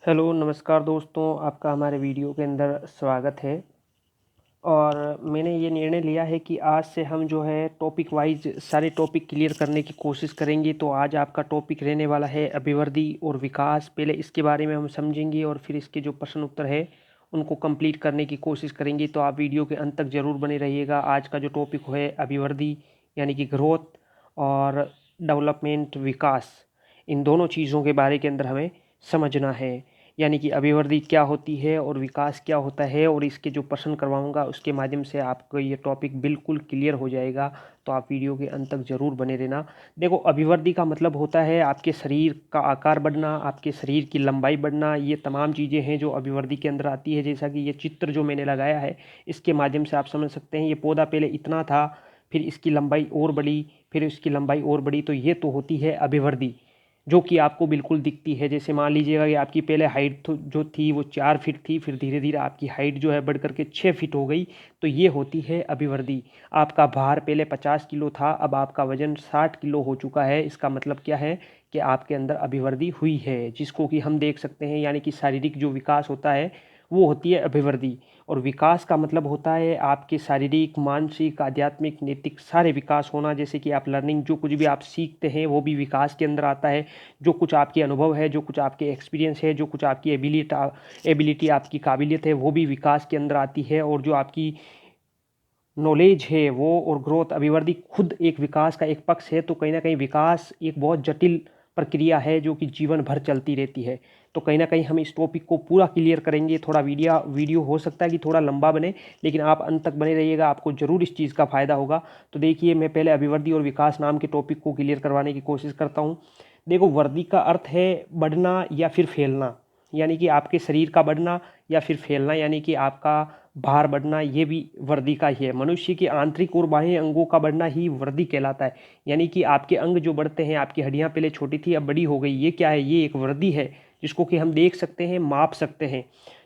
Hello नमस्कार दोस्तों, आपका हमारे वीडियो के अंदर स्वागत है। और मैंने ये निर्णय लिया है कि आज से हम जो है टॉपिक वाइज सारे टॉपिक क्लियर करने की कोशिश करेंगे। तो आज आपका टॉपिक रहने वाला है अभिवृद्धि और विकास। पहले इसके बारे में हम समझेंगे और फिर इसके जो प्रश्न उत्तर है उनको कंप्लीट करने की कोशिश करेंगे। तो आप वीडियो के अंत तक ज़रूर बने रहिएगा। आज का जो टॉपिक है अभिवृद्धि यानी कि ग्रोथ और डेवलपमेंट विकास, इन दोनों चीज़ों के बारे के अंदर हमें समझना है। यानी कि अभिवृद्धि क्या होती है और विकास क्या होता है, और इसके जो प्रश्न करवाऊंगा उसके माध्यम से आपको ये टॉपिक बिल्कुल क्लियर हो जाएगा। तो आप वीडियो के अंत तक ज़रूर बने रहना। देखो, अभिवृद्धि का मतलब होता है आपके शरीर का आकार बढ़ना, आपके शरीर की लंबाई बढ़ना। ये तमाम चीज़ें हैं जो अभिवृद्धि के अंदर आती है। जैसा कि ये चित्र जो मैंने लगाया है इसके माध्यम से आप समझ सकते हैं। ये पौधा पहले इतना था, फिर इसकी लंबाई और बढ़ी, फिर इसकी लंबाई और बढ़ी। तो ये तो होती है अभिवृद्धि, जो कि आपको बिल्कुल दिखती है। जैसे मान लीजिएगा कि आपकी पहले हाइट जो थी वो 4 फीट थी, फिर धीरे धीरे आपकी हाइट जो है बढ़ करके 6 फीट हो गई। तो ये होती है अभिवृद्धि। आपका भार पहले 50 किलो था, अब आपका वजन 60 किलो हो चुका है। इसका मतलब क्या है कि आपके अंदर अभिवृद्धि हुई है, जिसको कि हम देख सकते हैं। यानी कि शारीरिक जो विकास होता है वो होती है अभिवृद्धि। और विकास का मतलब होता है आपके शारीरिक, मानसिक, आध्यात्मिक, नैतिक सारे विकास होना। जैसे कि आप लर्निंग, जो कुछ भी आप सीखते हैं वो भी विकास के अंदर आता है। जो कुछ आपके अनुभव है, जो कुछ आपके एक्सपीरियंस है, जो कुछ आपकी एबिलिटी आपकी काबिलियत है, वो भी विकास के अंदर आती है। और जो आपकी नॉलेज है वो और ग्रोथ, अभिवृद्धि खुद एक विकास का एक पक्ष है। तो कहीं ना कहीं विकास एक बहुत जटिल प्रक्रिया है जो कि जीवन भर चलती रहती है। तो कहीं ना कहीं हम इस टॉपिक को पूरा क्लियर करेंगे। थोड़ा वीडियो हो सकता है कि थोड़ा लंबा बने, लेकिन आप अंत तक बने रहिएगा, आपको ज़रूर इस चीज़ का फ़ायदा होगा। तो देखिए, मैं पहले अभिवृद्धि और विकास नाम के टॉपिक को क्लियर करवाने की कोशिश करता हूँ। देखो, वृद्धि का अर्थ है बढ़ना या फिर फैलना। यानी कि आपके शरीर का बढ़ना या फिर फैलना, यानी कि आपका भार बढ़ना, ये भी वृद्धि का ही है। मनुष्य के आंतरिक और बाह्य अंगों का बढ़ना ही वृद्धि कहलाता है। यानी कि आपके अंग जो बढ़ते हैं, आपकी हड्डियां पहले छोटी थी अब बड़ी हो गई, ये क्या है? ये एक वृद्धि है, जिसको कि हम देख सकते हैं, माप सकते हैं।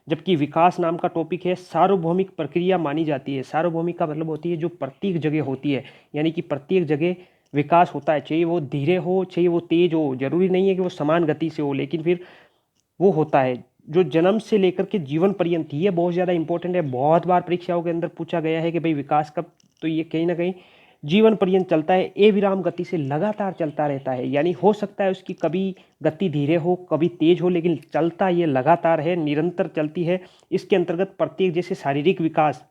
जबकि विकास नाम का टॉपिक है सार्वभौमिक प्रक्रिया मानी जाती है। सार्वभौमिक का मतलब होती है जो प्रत्येक जगह होती है। यानी कि प्रत्येक जगह विकास होता है, चाहे वो धीरे हो चाहे वो तेज हो। जरूरी नहीं है कि वो समान गति से हो, लेकिन फिर वो होता है जो जन्म से लेकर के जीवन पर्यंत। ये बहुत ज़्यादा इंपॉर्टेंट है। बहुत बार परीक्षाओं के अंदर पूछा गया है कि भाई विकास कब? तो ये कहीं ना कहीं जीवन पर्यंत चलता है, ए विराम गति से लगातार चलता रहता है। यानी हो सकता है उसकी कभी गति धीरे हो, कभी तेज हो, लेकिन चलता ये लगातार है, निरंतर चलती है। इसके अंतर्गत प्रत्येक, जैसे शारीरिक विकास,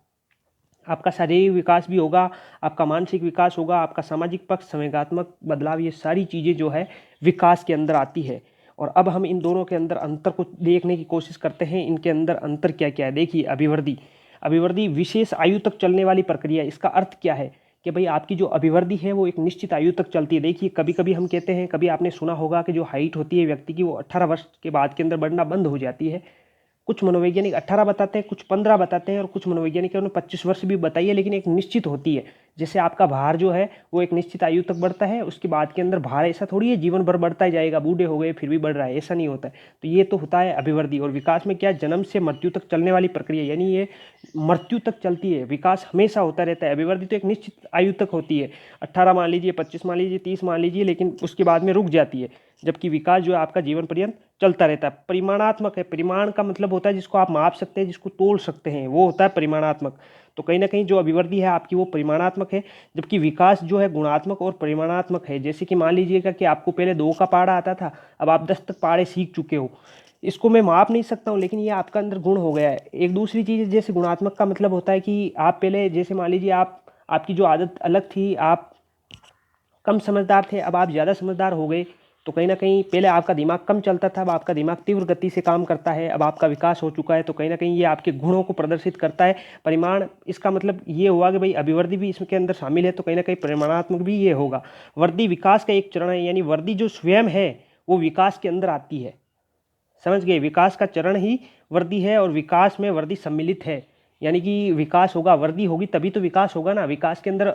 आपका शारीरिक विकास भी होगा, आपका मानसिक विकास होगा, आपका सामाजिक पक्ष, संवेगात्मक बदलाव, ये सारी चीज़ें जो है विकास के अंदर आती है। और अब हम इन दोनों के अंदर अंतर को देखने की कोशिश करते हैं। इनके अंदर अंतर क्या क्या है? देखिए, अभिवृद्धि। अभिवृद्धि विशेष आयु तक चलने वाली प्रक्रिया। इसका अर्थ क्या है कि भाई आपकी जो अभिवृद्धि है वो एक निश्चित आयु तक चलती है। देखिए, कभी कभी हम कहते हैं, कभी आपने सुना होगा कि जो हाइट होती है व्यक्ति की वो 18 वर्ष के बाद के अंदर बढ़ना बंद हो जाती है। कुछ मनोवैज्ञानिक 18 बताते हैं, कुछ 15 बताते हैं, और कुछ मनोवैज्ञानिकों ने 25 वर्ष भी बताई है। लेकिन एक निश्चित होती है। जैसे आपका भार जो है वो एक निश्चित आयु तक बढ़ता है, उसके बाद के अंदर भार ऐसा थोड़ी है जीवन भर बढ़ता ही जाएगा, बूढ़े हो गए फिर भी बढ़ रहा है, ऐसा नहीं होता है। तो ये तो होता है अभिवृद्धि। और विकास में क्या? जन्म से मृत्यु तक चलने वाली प्रक्रिया, यानी ये मृत्यु तक चलती है। विकास हमेशा होता रहता है। अभिवृद्धि तो एक निश्चित आयु तक होती है, 18 मान लीजिए, 25 मान लीजिए, 30 मान लीजिए, लेकिन उसके बाद में रुक जाती है। जबकि विकास जो है आपका जीवन पर्यंत चलता रहता है। परिमाणात्मक है। परिमाण का मतलब होता है जिसको आप माप सकते हैं, जिसको तोल सकते हैं, वो होता है परिमाणात्मक। तो कहीं ना कहीं जो अभिवृद्धि है आपकी वो परिमाणात्मक है, जबकि विकास जो है गुणात्मक और परिमाणात्मक है। जैसे कि मान लीजिएगा कि आपको पहले 2 का पहाड़ा आता था, अब आप 10 तक पहाड़े सीख चुके हो। इसको मैं माप नहीं सकता हूँ, लेकिन ये आपका अंदर गुण हो गया है। एक दूसरी चीज़, जैसे गुणात्मक का मतलब होता है कि आप पहले, जैसे मान लीजिए आपकी जो आदत अलग थी, आप कम समझदार थे, अब आप ज़्यादा समझदार हो गए। तो कहीं ना कहीं पहले आपका दिमाग कम चलता था, अब आपका दिमाग तीव्र गति से काम करता है, अब आपका विकास हो चुका है। तो कहीं ना कहीं ये आपके गुणों को प्रदर्शित करता है। परिमाण, इसका मतलब ये हुआ कि भाई अभिवृद्धि भी इसके अंदर शामिल है, तो कहीं ना कहीं परिमाणात्मक भी ये होगा। वृद्धि विकास का एक चरण है, यानी वृद्धि जो स्वयं है वो विकास के अंदर आती है। समझ गए? विकास का चरण ही वृद्धि है, और विकास में वृद्धि सम्मिलित है। यानी कि विकास होगा, वृद्धि होगी तभी तो विकास होगा ना। विकास के अंदर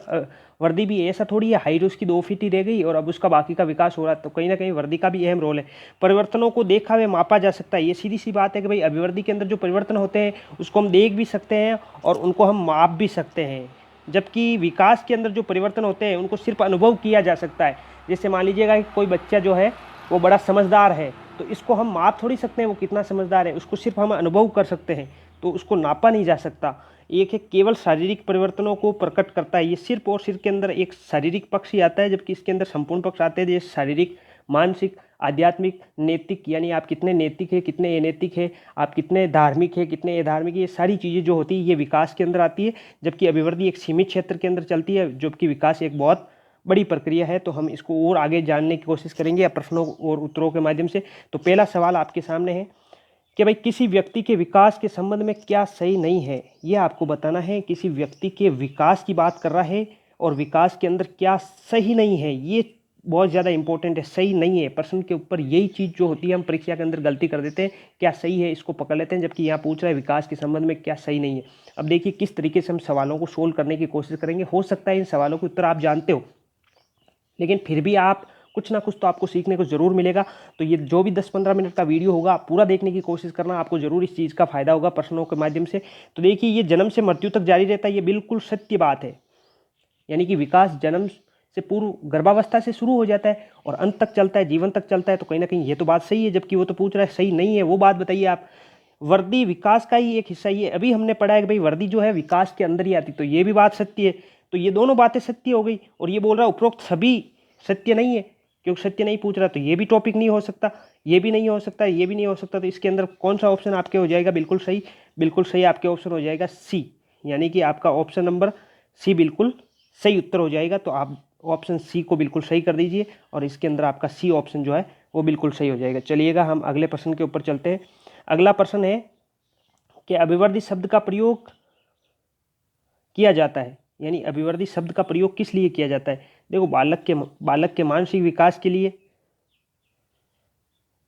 वृद्धि भी ऐसा थोड़ी है हाइट उसकी 2 फीट ही रह गई और अब उसका बाकी का विकास हो रहा है। तो कहीं ना कहीं वृद्धि का भी अहम रोल है। परिवर्तनों को देखा व मापा जा सकता है। ये सीधी सी बात है कि भाई अभिवृद्धि के अंदर जो परिवर्तन होते हैं उसको हम देख भी सकते हैं और उनको हम माप भी सकते हैं। जबकि विकास के अंदर जो परिवर्तन होते हैं उनको सिर्फ अनुभव किया जा सकता है। जैसे मान लीजिएगा कि कोई बच्चा जो है वो बड़ा समझदार है, तो इसको हम माप थोड़ी सकते हैं वो कितना समझदार है, उसको सिर्फ हम अनुभव कर सकते हैं, तो उसको नापा नहीं जा सकता। एक है केवल शारीरिक परिवर्तनों को प्रकट करता है, ये सिर्फ और सिर्फ के अंदर एक शारीरिक पक्ष ही आता है, जबकि इसके अंदर संपूर्ण पक्ष आते हैं जैसे शारीरिक, मानसिक, आध्यात्मिक, नैतिक, यानी आप कितने नैतिक है, कितने अनैतिक है, आप कितने धार्मिक है, कितने अधार्मिक है, ये सारी चीज़ें जो होती है ये विकास के अंदर आती है। जबकि अभिवृद्धि एक सीमित क्षेत्र के अंदर चलती है, जबकि विकास एक बहुत बड़ी प्रक्रिया है। तो हम इसको और आगे जानने की कोशिश करेंगे या प्रश्नों और उत्तरों के माध्यम से। तो पहला सवाल आपके सामने है कि भाई किसी व्यक्ति के विकास के संबंध में क्या सही नहीं है, ये आपको बताना है। किसी व्यक्ति के विकास की बात कर रहा है और विकास के अंदर क्या सही नहीं है, ये बहुत ज़्यादा इंपॉर्टेंट है। सही नहीं है प्रश्न के ऊपर यही चीज़ जो होती है हम परीक्षा के अंदर गलती कर देते हैं, क्या सही है इसको पकड़ लेते हैं, जबकि यहाँ पूछ रहा है विकास के संबंध में क्या सही नहीं है। अब देखिए किस तरीके से हम सवालों को सोल्व करने की कोशिश करेंगे। हो सकता है इन सवालों के उत्तर आप जानते हो, लेकिन फिर भी आप कुछ ना कुछ तो आपको सीखने को ज़रूर मिलेगा। तो ये जो भी 10-15 मिनट का वीडियो होगा आप पूरा देखने की कोशिश करना, आपको ज़रूर इस चीज़ का फ़ायदा होगा प्रश्नों के माध्यम से। तो देखिए ये जन्म से मृत्यु तक जारी रहता है, ये बिल्कुल सत्य बात है। यानी कि विकास जन्म से पूर्व गर्भावस्था से शुरू हो जाता है और अंत तक चलता है, जीवन तक चलता है। तो कहीं ना कहीं ये तो बात सही है, जबकि वो तो पूछ रहा है सही नहीं है, वो बात बताइए आप। वर्दी विकास का ही एक हिस्सा ही है। अभी हमने पढ़ा है कि भाई वर्दी जो है विकास के अंदर ही आती, तो ये भी बात सत्य है। तो ये दोनों बातें सत्य हो गई। और ये बोल रहा है उपरोक्त सभी सत्य नहीं है, क्योंकि सत्य नहीं पूछ रहा, तो ये भी टॉपिक नहीं हो सकता, ये भी नहीं हो सकता, ये भी नहीं हो सकता। तो इसके अंदर कौन सा ऑप्शन आपके हो जाएगा बिल्कुल सही? बिल्कुल सही आपके ऑप्शन हो जाएगा सी, यानी कि आपका ऑप्शन नंबर सी बिल्कुल सही उत्तर हो जाएगा। तो आप ऑप्शन सी को बिल्कुल सही कर दीजिए और इसके अंदर आपका सी ऑप्शन जो है वो बिल्कुल सही हो जाएगा। चलिएगा हम अगले प्रश्न के ऊपर चलते हैं। अगला प्रश्न है कि अभिवर्धी शब्द का प्रयोग किया जाता है, यानी अभिवर्धी शब्द का प्रयोग किस लिए किया जाता है? देखो बालक के मानसिक विकास के लिए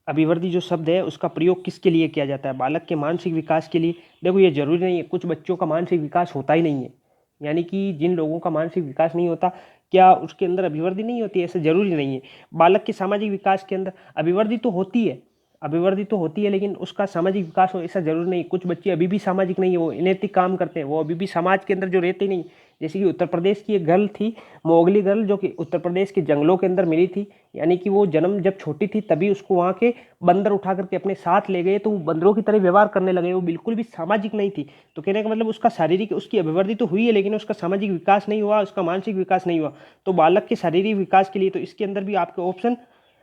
अभिवर्धी जो शब्द है उसका प्रयोग किसके लिए किया जाता है? बालक के मानसिक विकास के लिए। देखो ये जरूरी नहीं है, कुछ बच्चों का मानसिक विकास होता ही नहीं है, यानी कि जिन लोगों का मानसिक विकास नहीं होता क्या उसके अंदर अभिवर्धी नहीं होती? ऐसा जरूरी नहीं है। बालक के सामाजिक विकास के अंदर अभिवर्धी तो होती है, अभिवर्धी तो होती है, लेकिन उसका सामाजिक विकास हो ऐसा जरूरी नहीं। कुछ बच्चे अभी भी सामाजिक नहीं है, वो अनैतिक काम करते हैं, वो अभी भी समाज के अंदर जो रहते नहीं। जैसे कि उत्तर प्रदेश की एक गर्ल थी, मोगली गर्ल, जो कि उत्तर प्रदेश के जंगलों के अंदर मिली थी। यानी कि वो जन्म जब छोटी थी तभी उसको वहाँ के बंदर उठा करके अपने साथ ले गए, तो वो बंदरों की तरह व्यवहार करने लगे, वो बिल्कुल भी सामाजिक नहीं थी। तो कहने का मतलब उसका शारीरिक उसकी अभिवृद्धि तो हुई है, लेकिन उसका सामाजिक विकास नहीं हुआ, उसका मानसिक विकास नहीं हुआ। तो बालक के शारीरिक विकास के लिए तो इसके अंदर भी आपके ऑप्शन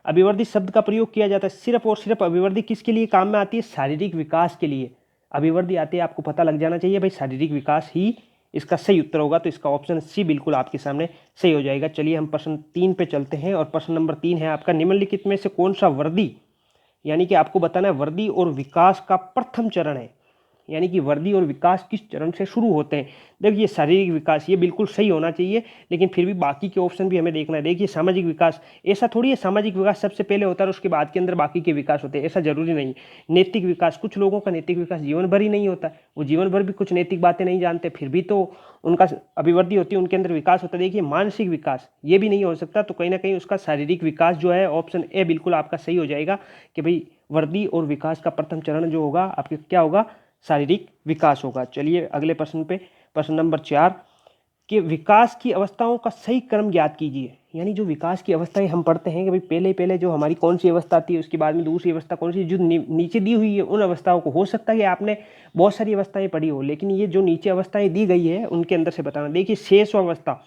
अभिवर्धी शब्द का प्रयोग किया जाता है। सिर्फ और सिर्फ अभिवर्धी किसके लिए काम में आती है? शारीरिक विकास के लिए अभिवर्धी आती है। आपको पता लग जाना चाहिए भाई शारीरिक विकास ही इसका सही उत्तर होगा। तो इसका ऑप्शन सी बिल्कुल आपके सामने सही हो जाएगा। चलिए हम प्रश्न 3 पे चलते हैं और प्रश्न नंबर 3 है आपका, निम्नलिखित में से कौन सा वर्दी, यानी कि आपको बताना है वर्दी और विकास का प्रथम चरण है, यानी कि वृद्धि और विकास किस चरण से शुरू होते हैं? देखिए शारीरिक विकास ये बिल्कुल सही होना चाहिए, लेकिन फिर भी बाकी के ऑप्शन भी हमें देखना है। देखिए सामाजिक विकास, ऐसा थोड़ी है सामाजिक विकास सबसे पहले होता है और उसके बाद के अंदर बाकी के विकास होते हैं, ऐसा जरूरी नहीं। नैतिक विकास, कुछ लोगों का नैतिक विकास जीवन भर ही नहीं होता, वो जीवन भर भी कुछ नैतिक बातें नहीं जानते, फिर भी तो उनका अभिवृद्धि होती है, उनके अंदर विकास होता है। देखिए मानसिक विकास ये भी नहीं हो सकता, तो कहीं ना कहीं उसका शारीरिक विकास जो है ऑप्शन ए बिल्कुल आपका सही हो जाएगा कि भाई वृद्धि और विकास का प्रथम चरण जो होगा आपके क्या होगा? शारीरिक विकास होगा। चलिए अगले प्रश्न पे, प्रश्न नंबर 4 कि विकास की अवस्थाओं का सही क्रम ज्ञात कीजिए। यानी जो विकास की अवस्थाएं हम पढ़ते हैं कि भाई पहले जो हमारी कौन सी अवस्था आती है, उसके बाद में दूसरी अवस्था कौन सी, जो नीचे दी हुई है उन अवस्थाओं को, हो सकता है कि आपने बहुत सारी अवस्थाएं पढ़ी हो, लेकिन ये जो नीचे अवस्थाएं दी गई है उनके अंदर से बताना। देखिए शेष अवस्था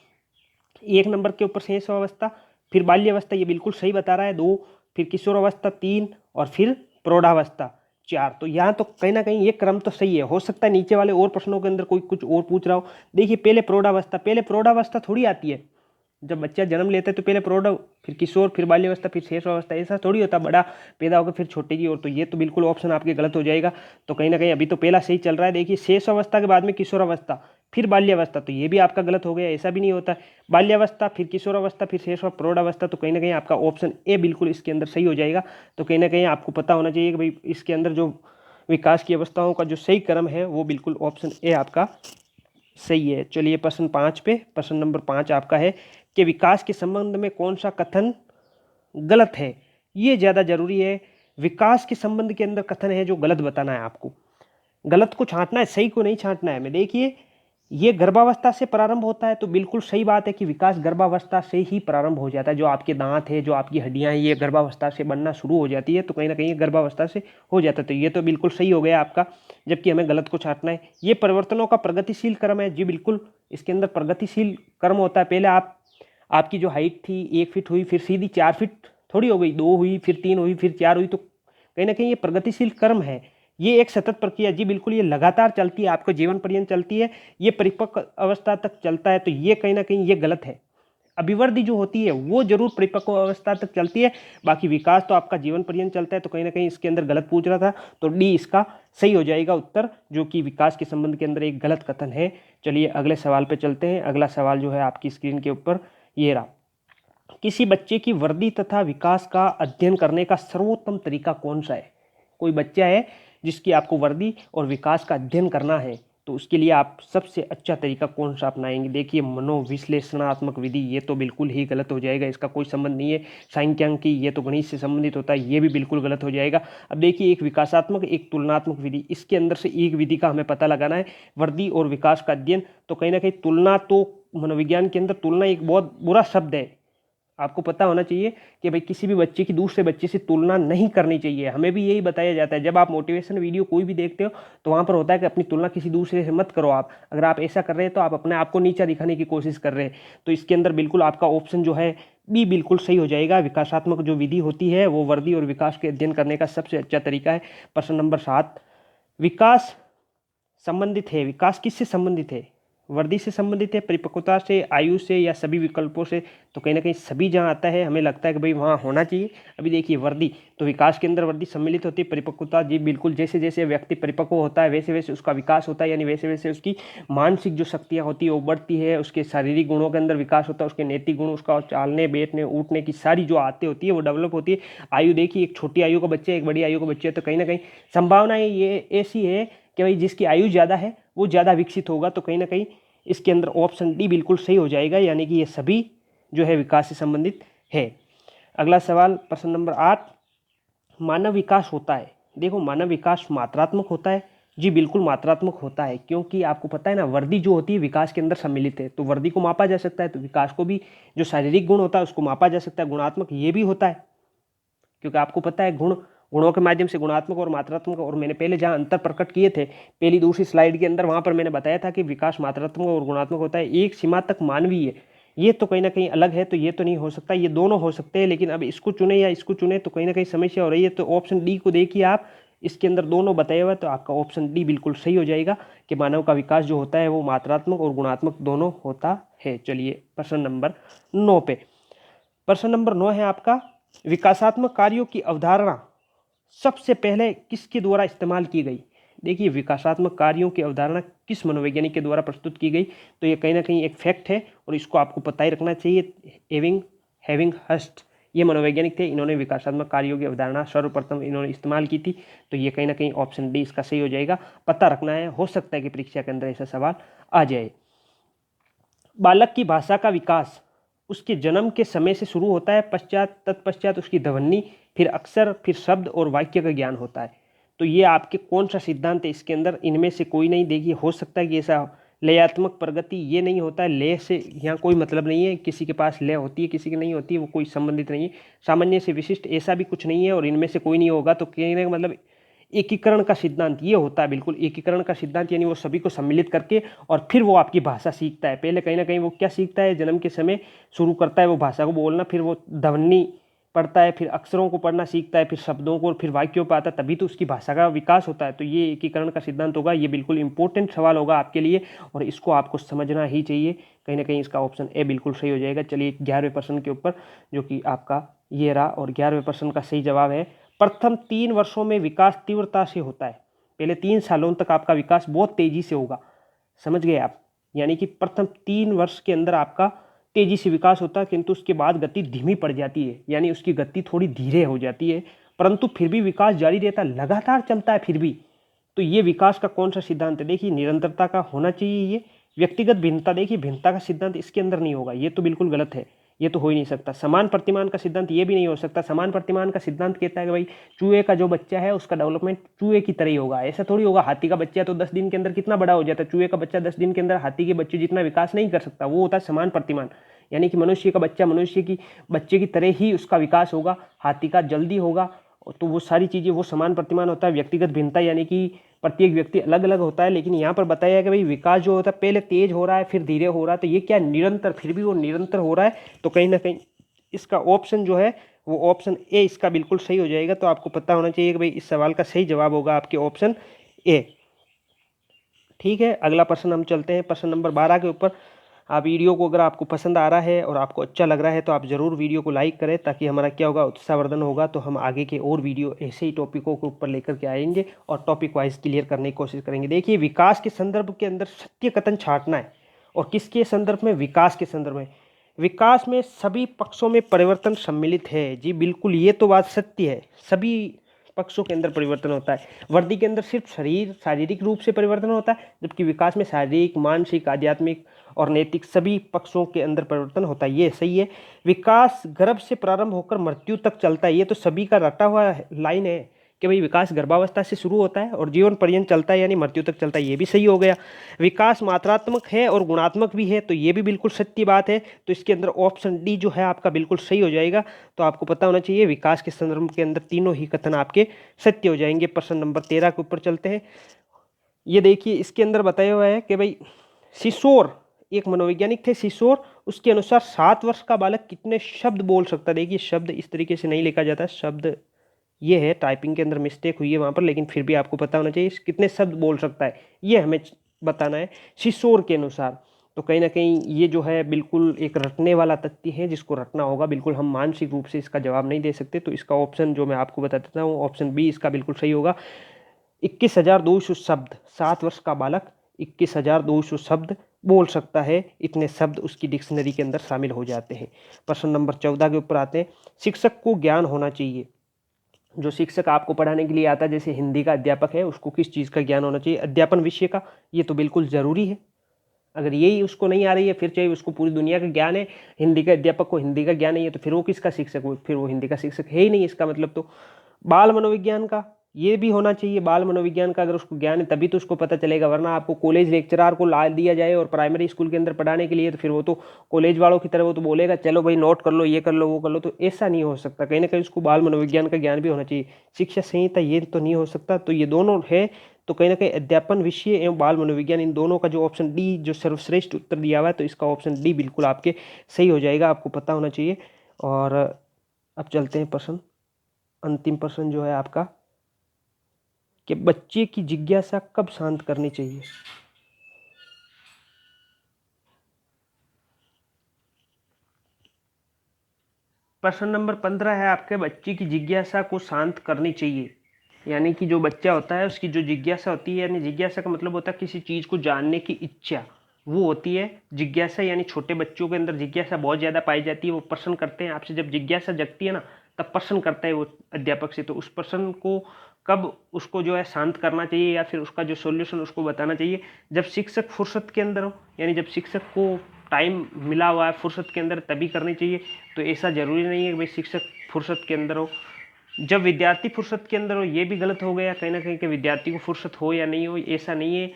1 नंबर के ऊपर, शेष अवस्था, फिर बाल्यावस्था ये बिल्कुल सही बता रहा है 2, फिर किशोरावस्था 3 और फिर प्रौढ़ावस्था 4। तो यहाँ तो कहीं ना कहीं ये क्रम तो सही है। हो सकता है नीचे वाले और प्रश्नों के अंदर कोई कुछ और पूछ रहा हो। देखिए पहले प्रौढ़ावस्था थोड़ी आती है, जब बच्चा जन्म लेता है तो पहले प्रौढ़, फिर किशोर, फिर बाल्यावस्था, फिर शेषावस्था, ऐसा थोड़ी होता बड़ा पैदा होकर फिर छोटे की ओर। तो ये तो बिल्कुल ऑप्शन आपके गलत हो जाएगा। तो कहीं ना कहीं अभी तो पहला सही चल रहा है। देखिए शेषावस्था के बाद में किशोरावस्था, फिर बाल्यावस्था, तो ये भी आपका गलत हो गया, ऐसा भी नहीं होता है। बाल्यावस्था, फिर किशोरावस्था, फिर शेष प्रौढ़ावस्था, तो कहीं ना कहीं आपका ऑप्शन ए बिल्कुल इसके अंदर सही हो जाएगा। तो कहीं ना कहीं आपको पता होना चाहिए कि भाई इसके अंदर जो विकास की अवस्थाओं का जो सही क्रम है वो बिल्कुल ऑप्शन ए आपका सही है। चलिए प्रश्न 5 पे, प्रश्न नंबर 5 आपका है कि विकास के संबंध में कौन सा कथन गलत है? ये ज़्यादा जरूरी है। विकास के संबंध के अंदर कथन है जो गलत बताना है आपको, गलत को छांटना है, सही को नहीं छांटना है। मैं देखिए ये गर्भावस्था से प्रारंभ होता है, तो बिल्कुल सही बात है कि विकास गर्भावस्था से ही प्रारंभ हो जाता है। जो आपके दांत है, जो आपकी हड्डियां हैं, ये गर्भावस्था से बनना शुरू हो जाती है, तो कहीं ना कहीं गर्भावस्था से हो जाता है। तो ये तो बिल्कुल सही हो गया आपका, जबकि हमें गलत को छांटना है। ये परिवर्तनों का प्रगतिशील क्रम है। जी बिल्कुल, इसके अंदर प्रगतिशील क्रम होता है। पहले आपकी जो हाइट थी 1 फीट हुई, फिर सीधी 4 फीट थोड़ी हो गई, 2 हुई, फिर 3 हुई, फिर 4 हुई, तो कहीं ना कहीं ये प्रगतिशील क्रम है। ये एक सतत प्रक्रिया, जी बिल्कुल, ये लगातार चलती है, आपको जीवन पर्यंत चलती है, ये परिपक्व अवस्था तक चलता है। तो ये कहीं ना कहीं ये गलत है। अभिवृद्धि जो होती है वो जरूर परिपक्व अवस्था तक चलती है, बाकी विकास तो आपका जीवन पर्यंत चलता है। तो कहीं ना कहीं इसके अंदर गलत पूछ रहा था, तो डी इसका सही हो जाएगा उत्तर, जो कि विकास के संबंध के अंदर एक गलत कथन है। चलिए अगले सवाल पे चलते हैं। अगला सवाल जो है आपकी स्क्रीन के ऊपर ये रहा। किसी बच्चे की वृद्धि तथा विकास का अध्ययन करने का सर्वोत्तम तरीका कौन सा है? कोई बच्चा है जिसकी आपको वृद्धि और विकास का अध्ययन करना है, तो उसके लिए आप सबसे अच्छा तरीका कौन सा अपनाएंगे? देखिए, मनोविश्लेषणात्मक विधि, ये तो बिल्कुल ही गलत हो जाएगा, इसका कोई संबंध नहीं है। सांख्यिकी, ये तो गणित से संबंधित होता है, ये भी बिल्कुल गलत हो जाएगा। अब देखिए, एक विकासात्मक, एक तुलनात्मक विधि, इसके अंदर से एक विधि का हमें पता लगाना है, वृद्धि और विकास का अध्ययन। तो कहीं ना कहीं तुलना, तो मनोविज्ञान के अंदर तुलना एक बहुत बुरा शब्द है। आपको पता होना चाहिए कि भाई किसी भी बच्चे की दूसरे बच्चे से तुलना नहीं करनी चाहिए। हमें भी यही बताया जाता है, जब आप मोटिवेशन वीडियो कोई भी देखते हो तो वहाँ पर होता है कि अपनी तुलना किसी दूसरे से मत करो। आप अगर आप ऐसा कर रहे हैं तो आप अपने आप को नीचा दिखाने की कोशिश कर रहे हैं। तो इसके अंदर बिल्कुल आपका ऑप्शन जो है बी बिल्कुल सही हो जाएगा। विकासात्मक जो विधि होती है वो वृद्धि और विकास के अध्ययन करने का सबसे अच्छा तरीका है। प्रश्न नंबर 7, विकास संबंधित है, विकास किससे संबंधित है? वृद्धि से संबंधित है, परिपक्वता से, आयु से, या सभी विकल्पों से? तो कहीं ना कहीं सभी जहाँ आता है हमें लगता है कि भाई वहाँ होना चाहिए। अभी देखिए, वृद्धि, तो विकास के अंदर वृद्धि सम्मिलित होती है। परिपक्वता, जी बिल्कुल, जैसे जैसे व्यक्ति परिपक्व होता है वैसे वैसे उसका विकास होता है, यानी वैसे वैसे उसकी मानसिक जो शक्तियाँ होती है वो बढ़ती है, उसके शारीरिक गुणों के अंदर विकास होता है, उसके नैतिक गुण, उसका चालने बैठने उठने की सारी जो आदतें होती है वो डेवलप होती है। आयु देखिए, एक छोटी आयु का बच्चा, एक बड़ी आयु का बच्चा है, तो कहीं ना कहीं संभावनाएं ये ऐसी है कि भाई जिसकी आयु ज़्यादा है वो ज़्यादा विकसित होगा। तो कहीं ना कहीं इसके अंदर ऑप्शन डी बिल्कुल सही हो जाएगा, यानी कि ये सभी जो है विकास से संबंधित है। अगला सवाल, प्रश्न नंबर 8, मानव विकास होता है, देखो मानव विकास मात्रात्मक होता है? जी बिल्कुल मात्रात्मक होता है, क्योंकि आपको पता है ना, वृद्धि जो होती है विकास के अंदर सम्मिलित है, तो वृद्धि को मापा जा सकता है, तो विकास को भी, जो शारीरिक गुण होता है उसको मापा जा सकता है। गुणात्मक ये भी होता है, क्योंकि आपको पता है गुणों के माध्यम से गुणात्मक और मात्रात्मक, और मैंने पहले जहां अंतर प्रकट किए थे पहली दूसरी स्लाइड के अंदर, वहां पर मैंने बताया था कि विकास मात्रात्मक और गुणात्मक होता है। एक सीमा तक मानवीय, ये तो कहीं ना कहीं अलग है, तो ये तो नहीं हो सकता, ये दोनों हो सकते हैं। लेकिन अब इसको चुने या इसको चुने तो कहीं ना कहीं समस्या हो रही है। तो ऑप्शन डी को देखिए आप, इसके अंदर दोनों बताया हुआ है, तो आपका ऑप्शन डी बिल्कुल सही हो जाएगा कि मानव का विकास जो होता है वो मात्रात्मक और गुणात्मक दोनों होता है। चलिए प्रश्न नंबर 9 पे, प्रश्न नंबर 9 है आपका, विकासात्मक कार्यों की अवधारणा सबसे पहले किसके द्वारा इस्तेमाल की गई? देखिए, विकासात्मक कार्यों की अवधारणा किस मनोवैज्ञानिक के द्वारा प्रस्तुत की गई? तो ये कहीं ना कहीं एक फैक्ट है और इसको आपको पता ही रखना चाहिए। हैविंग हस्ट, ये मनोवैज्ञानिक थे, इन्होंने विकासात्मक कार्यों की अवधारणा सर्वप्रथम इन्होंने इस्तेमाल की थी। तो ये कहीं ना कहीं ऑप्शन डी इसका सही हो जाएगा, पता रखना है, हो सकता है कि परीक्षा के अंदर ऐसा सवाल आ जाए। बालक की भाषा का विकास उसके जन्म के समय से शुरू होता है, तत्पश्चात उसकी ध्वनि, फिर अक्षर, फिर शब्द और वाक्य का ज्ञान होता है। तो ये आपके कौन सा सिद्धांत है इसके अंदर? इनमें से कोई नहीं। देखिए, हो सकता है कि ऐसा लयात्मक प्रगति, ये नहीं होता है, लय से यहाँ कोई मतलब नहीं है, किसी के पास लय होती है किसी की नहीं होती है, वो कोई संबंधित नहीं है। सामान्य से विशिष्ट ऐसा भी कुछ नहीं है, और इनमें से कोई नहीं होगा। तो कहने का मतलब एकीकरण का सिद्धांत ये होता है, बिल्कुल एकीकरण का सिद्धांत, यानी वो सभी को सम्मिलित करके और फिर वो आपकी भाषा सीखता है। पहले कहीं ना कहीं वो क्या सीखता है, जन्म के समय शुरू करता है वो भाषा को बोलना, फिर वो ध्वनि पढ़ता है, फिर अक्षरों को पढ़ना सीखता है, फिर शब्दों को, और फिर वाक्यों पर आता है, तभी तो उसकी भाषा का विकास होता है। तो ये एकीकरण का सिद्धांत होगा। ये बिल्कुल इंपॉर्टेंट सवाल होगा आपके लिए और इसको आपको समझना ही चाहिए। कहीं ना कहीं इसका ऑप्शन ए बिल्कुल सही हो जाएगा। चलिए 11वें प्रश्न के ऊपर, जो कि आपका ये रहा, और 11वें प्रश्न का सही जवाब है, प्रथम 3 वर्षों में विकास तीव्रता से होता है। पहले 3 सालों तक आपका विकास बहुत तेजी से होगा, समझ गए आप? यानी कि प्रथम 3 वर्ष के अंदर आपका तेजी से विकास होता है, किंतु उसके बाद गति धीमी पड़ जाती है, यानी उसकी गति थोड़ी धीरे हो जाती है, परंतु फिर भी विकास जारी रहता है, लगातार चलता है फिर भी। तो ये विकास का कौन सा सिद्धांत है? देखिए, निरंतरता का होना चाहिए। ये व्यक्तिगत भिन्नता, देखिए भिन्नता का सिद्धांत इसके अंदर नहीं होगा, ये तो बिल्कुल गलत है, ये तो हो ही नहीं सकता। समान प्रतिमान का सिद्धांत ये भी नहीं हो सकता। समान प्रतिमान का सिद्धांत कहता है कि भाई चूहे का जो बच्चा है उसका डेवलपमेंट चूहे की तरह ही होगा। ऐसा थोड़ी होगा। हाथी का बच्चा तो 10 दिन के अंदर कितना बड़ा हो जाता है, चूहे का बच्चा 10 दिन के अंदर हाथी के बच्चे जितना विकास नहीं कर सकता। वो होता है समान प्रतिमान, यानी कि मनुष्य का बच्चा मनुष्य की बच्चे की तरह ही उसका विकास होगा, हाथी का जल्दी होगा। तो वो सारी चीज़ें वो समान प्रतिमान होता है। व्यक्तिगत भिन्नता यानी कि प्रत्येक व्यक्ति अलग अलग होता है, लेकिन यहाँ पर बताया है कि भाई विकास जो होता है पहले तेज हो रहा है फिर धीरे हो रहा है, तो ये क्या निरंतर, फिर भी वो निरंतर हो रहा है। तो कहीं ना कहीं इसका ऑप्शन जो है वो ऑप्शन ए इसका बिल्कुल सही हो जाएगा। तो आपको पता होना चाहिए कि भाई इस सवाल का सही जवाब होगा आपके ऑप्शन ए। ठीक है, अगला प्रश्न हम चलते हैं प्रश्न नंबर 12 के ऊपर। आप वीडियो को अगर आपको पसंद आ रहा है और आपको अच्छा लग रहा है तो आप ज़रूर वीडियो को लाइक करें, ताकि हमारा क्या होगा, उत्साहवर्धन होगा। तो हम आगे के और वीडियो ऐसे ही टॉपिकों के ऊपर लेकर के आएंगे और टॉपिक वाइज क्लियर करने की कोशिश करेंगे। देखिए, विकास के संदर्भ के अंदर सत्य कथन छांटना है, और किसके संदर्भ में, विकास के संदर्भ में। विकास में सभी पक्षों में परिवर्तन सम्मिलित है। जी बिल्कुल, ये तो बात सत्य है, सभी पक्षों के अंदर परिवर्तन होता है। वृद्धि के अंदर सिर्फ शारीरिक रूप से परिवर्तन होता है, जबकि विकास में शारीरिक, मानसिक, आध्यात्मिक और नैतिक सभी पक्षों के अंदर परिवर्तन होता है। ये सही है। विकास गर्भ से प्रारंभ होकर मृत्यु तक चलता है। ये तो सभी का रटा हुआ लाइन है कि भाई विकास गर्भावस्था से शुरू होता है और जीवन पर्यंत चलता है, यानी मृत्यु तक चलता है। ये भी सही हो गया। विकास मात्रात्मक है और गुणात्मक भी है, तो ये भी बिल्कुल सत्य बात है। तो इसके अंदर ऑप्शन डी जो है आपका बिल्कुल सही हो जाएगा। तो आपको पता होना चाहिए विकास के संदर्भ के अंदर तीनों ही कथन आपके सत्य हो जाएंगे। प्रश्न नंबर 13 के ऊपर चलते हैं। ये देखिए, इसके अंदर बताया हुआ है कि भाई सिसोर एक मनोवैज्ञानिक थे, सिसोर, उसके अनुसार 7 वर्ष का बालक कितने शब्द बोल सकता है। देखिए, शब्द इस तरीके से नहीं लिखा जाता, शब्द ये है, टाइपिंग के अंदर मिस्टेक हुई है वहाँ पर, लेकिन फिर भी आपको पता होना चाहिए कितने शब्द बोल सकता है, ये हमें बताना है सिसोर के अनुसार। तो कहीं ना कहीं ये जो है बिल्कुल एक रटने वाला तथ्य है, जिसको रटना होगा। बिल्कुल हम मानसिक रूप से इसका जवाब नहीं दे सकते। तो इसका ऑप्शन जो मैं आपको बता देता हूँ, ऑप्शन बी इसका बिल्कुल सही होगा। 21,200 शब्द, 7 वर्ष का बालक 21,200 शब्द बोल सकता है। इतने शब्द उसकी डिक्शनरी के अंदर शामिल हो जाते हैं। प्रश्न नंबर 14 के ऊपर आते हैं। शिक्षक को ज्ञान होना चाहिए। जो शिक्षक आपको पढ़ाने के लिए आता है, जैसे हिंदी का अध्यापक है, उसको किस चीज़ का ज्ञान होना चाहिए, अध्यापन विषय का। ये तो बिल्कुल ज़रूरी है। अगर यही उसको नहीं आ रही है, फिर चाहे उसको पूरी दुनिया का ज्ञान है, हिंदी के अध्यापक को हिंदी का ज्ञान नहीं है, तो फिर वो किसका शिक्षक, फिर वो हिंदी का शिक्षक है ही नहीं। इसका मतलब तो बाल मनोविज्ञान का ये भी होना चाहिए। बाल मनोविज्ञान का अगर उसको ज्ञान है तभी तो उसको पता चलेगा, वरना आपको कॉलेज लेक्चरर को ला दिया जाए और प्राइमरी स्कूल के अंदर पढ़ाने के लिए, तो फिर वो तो कॉलेज वालों की तरह वो तो बोलेगा चलो भाई नोट कर लो, ये कर लो, वो कर लो। तो ऐसा नहीं हो सकता। कहीं ना कहीं उसको बाल मनोविज्ञान का ज्ञान भी होना चाहिए। शिक्षा संहिता ये तो नहीं हो सकता। तो ये दोनों है। तो कहीं ना कहीं अध्यापन विषय एवं बाल मनोविज्ञान, इन दोनों का जो ऑप्शन डी जो सर्वश्रेष्ठ उत्तर दिया हुआ है, तो इसका ऑप्शन डी बिल्कुल आपके सही हो जाएगा। आपको पता होना चाहिए। और अब चलते हैं प्रश्न, अंतिम प्रश्न जो है आपका, कि बच्चे की जिज्ञासा कब शांत करनी चाहिए। प्रश्न नंबर 15 है आपके, बच्चे की जिज्ञासा को शांत करनी चाहिए। यानी कि जो बच्चा होता है उसकी जो जिज्ञासा होती है, यानी जिज्ञासा का मतलब होता है किसी चीज़ को जानने की इच्छा, वो होती है जिज्ञासा। यानी छोटे बच्चों के अंदर जिज्ञासा बहुत ज़्यादा पाई जाती है। वो प्रश्न करते हैं आपसे, जब जिज्ञासा जगती है ना, तब प्रश्न करता है वो अध्यापक से। तो उस प्रश्न को कब उसको जो है शांत करना चाहिए, या फिर उसका जो सॉल्यूशन उसको बताना चाहिए, जब शिक्षक फुर्सत के अंदर हो। यानी जब शिक्षक को टाइम मिला हुआ है फुर्सत के अंदर, तभी करनी चाहिए। तो ऐसा ज़रूरी नहीं है कि भाई शिक्षक फुर्सत के अंदर हो। जब विद्यार्थी फुर्सत के अंदर हो, ये भी गलत हो गया कहीं ना कहीं, कि विद्यार्थी को फुर्सत हो या नहीं हो, ऐसा नहीं है।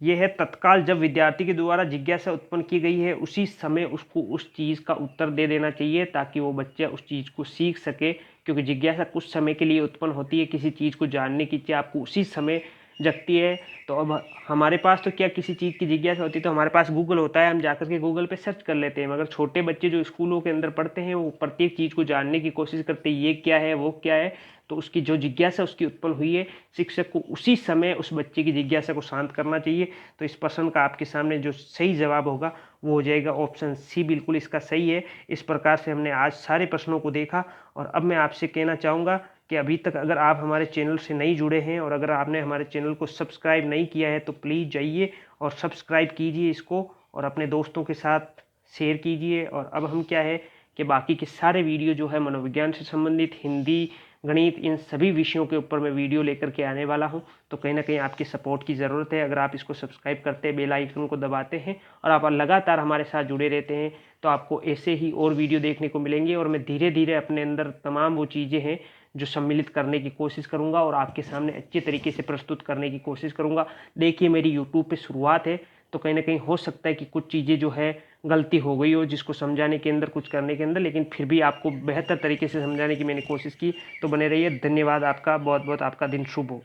ये है तत्काल जब विद्यार्थी के द्वारा जिज्ञासा उत्पन्न की गई है, उसी समय उसको उस चीज़ का उत्तर दे देना चाहिए, ताकि वो बच्चा उस चीज़ को सीख सके। क्योंकि जिज्ञासा कुछ समय के लिए उत्पन्न होती है, किसी चीज़ को जानने की इच्छा आपको उसी समय जगती है। तो अब हमारे पास तो क्या किसी चीज़ की जिज्ञासा होती है तो हमारे पास गूगल होता है, हम जाकर के गूगल पे सर्च कर लेते हैं। मगर छोटे बच्चे जो स्कूलों के अंदर पढ़ते हैं, वो प्रत्येक चीज़ को जानने की कोशिश करते हैं, ये क्या है, वो क्या है। तो उसकी जो जिज्ञासा उसकी उत्पन्न हुई है, शिक्षक को उसी समय उस बच्चे की जिज्ञासा को शांत करना चाहिए। तो इस प्रश्न का आपके सामने जो सही जवाब होगा वो हो जाएगा ऑप्शन सी, बिल्कुल इसका सही है। इस प्रकार से हमने आज सारे प्रश्नों को देखा। और अब मैं आपसे कहना चाहूँगा कि अभी तक अगर आप हमारे चैनल से नहीं जुड़े हैं और अगर आपने हमारे चैनल को सब्सक्राइब नहीं किया है, तो प्लीज़ जाइए और सब्सक्राइब कीजिए इसको, और अपने दोस्तों के साथ शेयर कीजिए। और अब हम क्या है कि बाकी के सारे वीडियो जो है मनोविज्ञान से संबंधित, हिंदी, गणित, इन सभी विषयों के ऊपर मैं वीडियो लेकर के आने वाला हूं। तो कहीं ना कहीं आपकी सपोर्ट की ज़रूरत है। अगर आप इसको सब्सक्राइब करते हैं, बेल आइकन को दबाते हैं और आप लगातार हमारे साथ जुड़े रहते हैं, तो आपको ऐसे ही और वीडियो देखने को मिलेंगे। और मैं धीरे धीरे अपने अंदर तमाम वो चीज़ें हैं जो सम्मिलित करने की कोशिश करूंगा और आपके सामने अच्छे तरीके से प्रस्तुत करने की कोशिश करूंगा। देखिए, मेरी यूट्यूब पे शुरुआत है, तो कहीं ना कहीं हो सकता है कि कुछ चीज़ें जो है गलती हो गई हो, जिसको समझाने के अंदर, कुछ करने के अंदर, लेकिन फिर भी आपको बेहतर तरीके से समझाने की मैंने कोशिश की। तो बने रहिए। धन्यवाद आपका, बहुत बहुत आपका दिन शुभ हो।